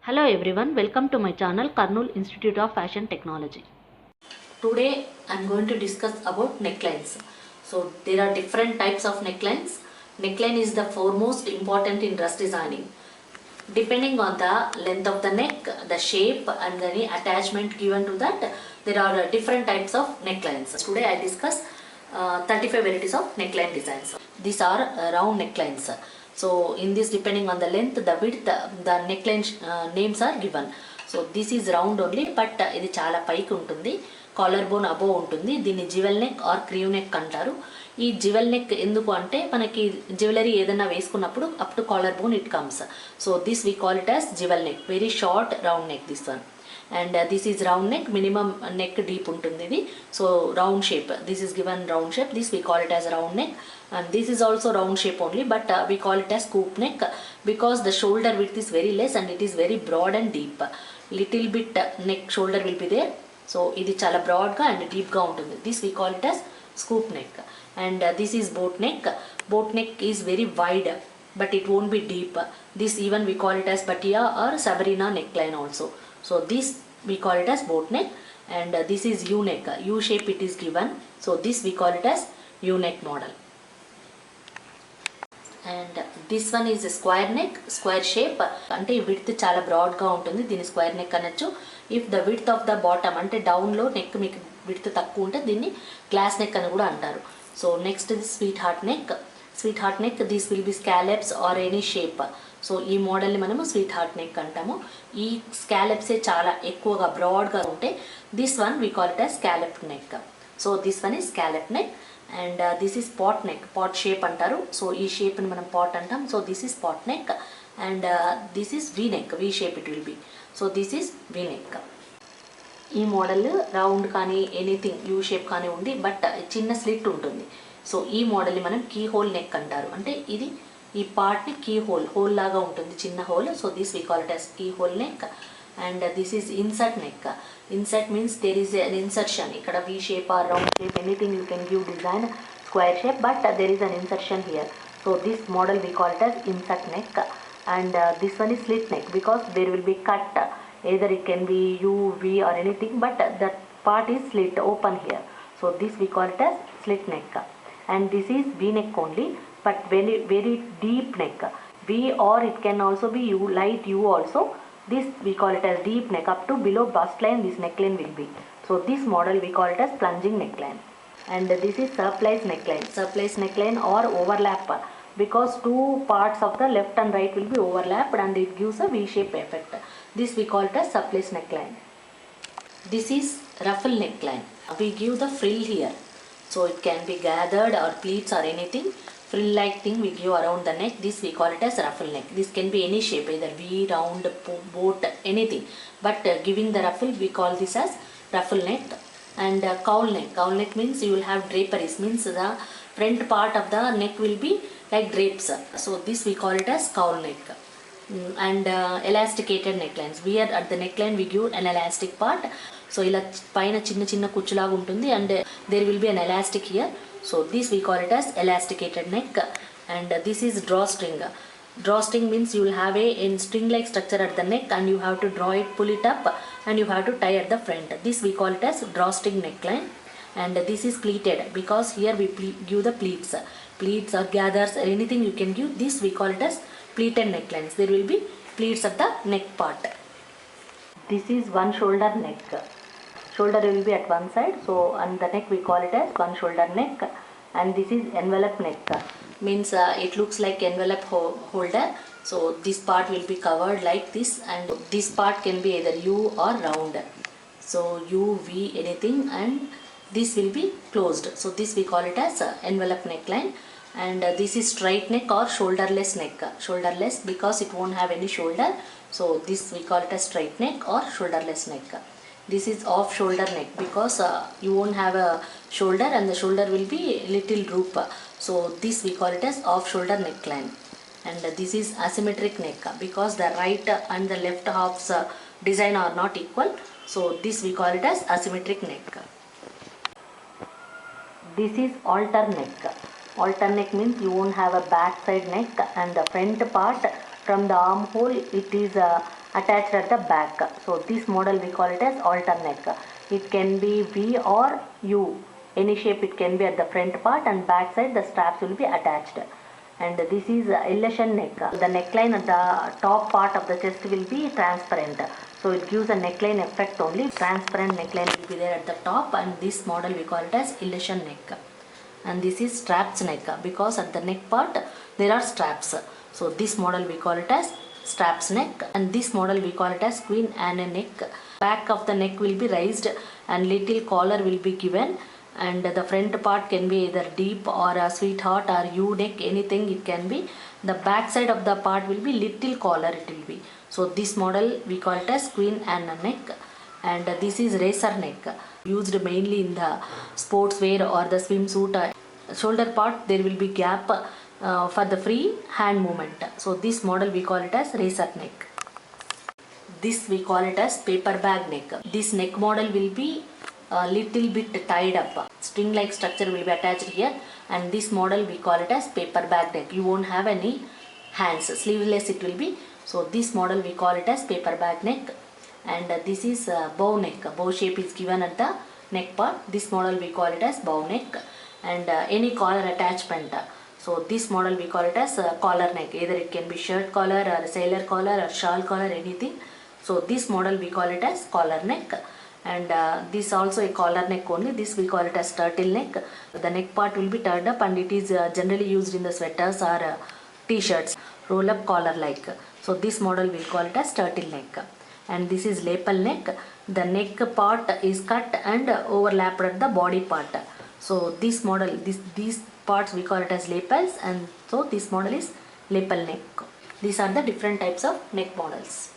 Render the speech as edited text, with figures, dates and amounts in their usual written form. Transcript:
Hello everyone, welcome to my channel Kurnool Institute of Fashion Technology. Today I am going to discuss about necklines. So there are different types of necklines. Neckline is the foremost important in dress designing. Depending on the length of the neck, the shape and any attachment given to that, there are different types of necklines. Today I discuss 35 varieties of neckline designs. These are round necklines. So in this, depending on the length, the width, the neckline names are given. So this is round only, but ఇది చాలా పైకి ఉంటుంది. Collar bone above ఉంటుంది. దీన్ని జివెల్ neck are క్రీవ్ neck అంటారు. ఈ జివెల్ neck ఎందుకు అంటే మనకి జ్యువెలరీ ఏదైనా వేసుకున్నప్పుడు up to collar bone it comes. So this we call it as jewel neck, very short round neck this one. And this is round neck, minimum neck deep ఉంటుంది ఇది. So round shape, this is given round shape, this we call it as round neck. And this is also round shape only, but we call it as scoop neck because the shoulder width is very less and it is very broad and deep. Little bit neck shoulder will be there. So ఇది చాలా broad గా and deep గా ఉంటుంది. This we call it as scoop neck. And this is boat neck. Boat neck is very wide but it won't be deep. This even we call it as Batia or Sabarina neckline also. So this we call it as boat neck. And this is U neck. U shape it is given. So this we call it as U neck model. And this one is square neck, square shape. అంటే ఈ width చాలా బ్రాడ్గా ఉంటుంది, దీన్ని square neck అనొచ్చు. If the width of the bottom అంటే డౌన్లో neck మీకు విడ్త్ తక్కువ ఉంటే దీన్ని గ్లాస్ నెక్ అని కూడా అంటారు. So next sweetheart neck. Sweetheart neck this will be scallops or any shape. సో ఈ మోడల్ని మనము స్వీట్ హార్ట్ నెక్ అంటాము. ఈ స్కాలెప్సే చాలా ఎక్కువగా బ్రాడ్గా ఉంటే this one we call it as scallop neck. So this one is scallop neck. And this is pot neck, pot shape అంటారు. సో ఈ షేప్ని మనం పాట్ అంటాం. So this is pot neck. And this is V neck, V shape it will be. So this is V neck. ఈ model round కానీ anything U shape కానీ ఉంది, but చిన్న స్లిట్ ఉంటుంది. సో ఈ మోడల్ని మనం కీ హోల్ నెక్ అంటారు. అంటే ఇది ఈ పార్ట్ని కీ హోల్, హోల్ లాగా ఉంటుంది, చిన్న hole. So this we call it as keyhole neck. And this is insert neck. Insert means there is an insertion. Ikkada V shape or round shape, anything you can give design, square shape, but there is an insertion here. So this model we call it as insert neck. And this one is slit neck because there will be cut. Either it can be U, V or anything, but that part is slit, open here. So this we call it as slit neck. And this is V neck only, but very very deep neck. V or it can also be U, light U also. This we call it as deep neck, up to below bust line this neckline will be. So this model we call it as plunging neckline. And this is surplice neckline. Surplice neckline or overlap, because two parts of the left and right will be overlapped and it gives a V-shape effect. This we call it as surplice neckline. This is ruffle neckline. We give the frill here. So it can be gathered or pleats or anything. Frill like thing we give around the neck. This we call it as ruffle neck. This can be any shape, either V, round, boat, anything. But giving the ruffle we call this as ruffle neck. And cowl neck. Cowl neck means you will have draperies, means the front part of the neck will be like drapes. So this we call it as cowl neck. And elasticated necklines. Here at the neckline we give an elastic part. So ఇలా పైన చిన్న చిన్న కుచ్చులాగా ఉంటుంది and there will be an elastic here. So this we call it as elasticated neck. And this is drawstring. Drawstring means you will have a string like structure at the neck and you have to draw it, pull it up and you have to tie at the front. This we call it as drawstring neckline. And this is pleated because here we give the pleats. Pleats or gathers or anything you can give. This we call it as pleated necklines. There will be pleats at the neck part. This is one shoulder neck. Shoulder will be at one side, so on the neck we call it as one shoulder neck. And this is envelope neck, means it looks like envelope holder. So this part will be covered like this and this part can be either U or round. So U, V, anything, and this will be closed. So this we call it as envelope neckline. And this is straight neck or shoulderless neck. Shoulderless because it won't have any shoulder. So this we call it as straight neck or shoulderless neck. This is off shoulder neck because you won't have a shoulder and the shoulder will be little droop. So this we call it as off shoulder neckline. And this is asymmetric neck because the right and the left halves design are not equal. So this we call it as asymmetric neck. This is alter neck. Alter neck means you won't have a back side neck and the front part from the armhole it is attached at the back. So this model we call it as alter neck. It can be V or U, any shape it can be at the front part, and back side the straps will be attached. And this is elation neck. The neckline at the top part of the chest will be transparent. So it gives a neckline effect only. Transparent neckline will be there at the top, and this model we call it as elation neck. And this is straps neck because at the neck part there are straps. So this model we call it as straps neck, and this model we call it as Queen Anne neck. Back of the neck will be raised and little collar will be given, and the front part can be either deep or a sweetheart or U neck, anything it can be. The back side of the part will be little collar it will be. So this model we call it as Queen Anne neck, and this is racer neck, used mainly in the sportswear or the swimsuit. Shoulder part there will be gap for the free hand movement. So this model we call it as racer neck. This we call it as paper bag neck. This neck model will be a little bit tied up. String like structure will be attached here, and this model we call it as paper bag neck. You won't have any hands, sleeveless it will be. So this model we call it as paper bag neck, and this is bow neck. Bow shape is given at the neck part. This model we call it as bow neck, and any collar attachment. So this model we call it as collar neck. Either it can be shirt collar or sailor collar or shawl collar, anything. So this model we call it as collar neck, and this also a collar neck only. This we call it as turtle neck. The neck part will be turned up, and it is generally used in the sweaters or t-shirts, roll up collar like. So this model we call it as turtle neck. And this is lapel neck. The neck part is cut and overlapped at the body part. So this model, these parts we call it as lapels, and so this model is lapel neck. These are the different types of neck models.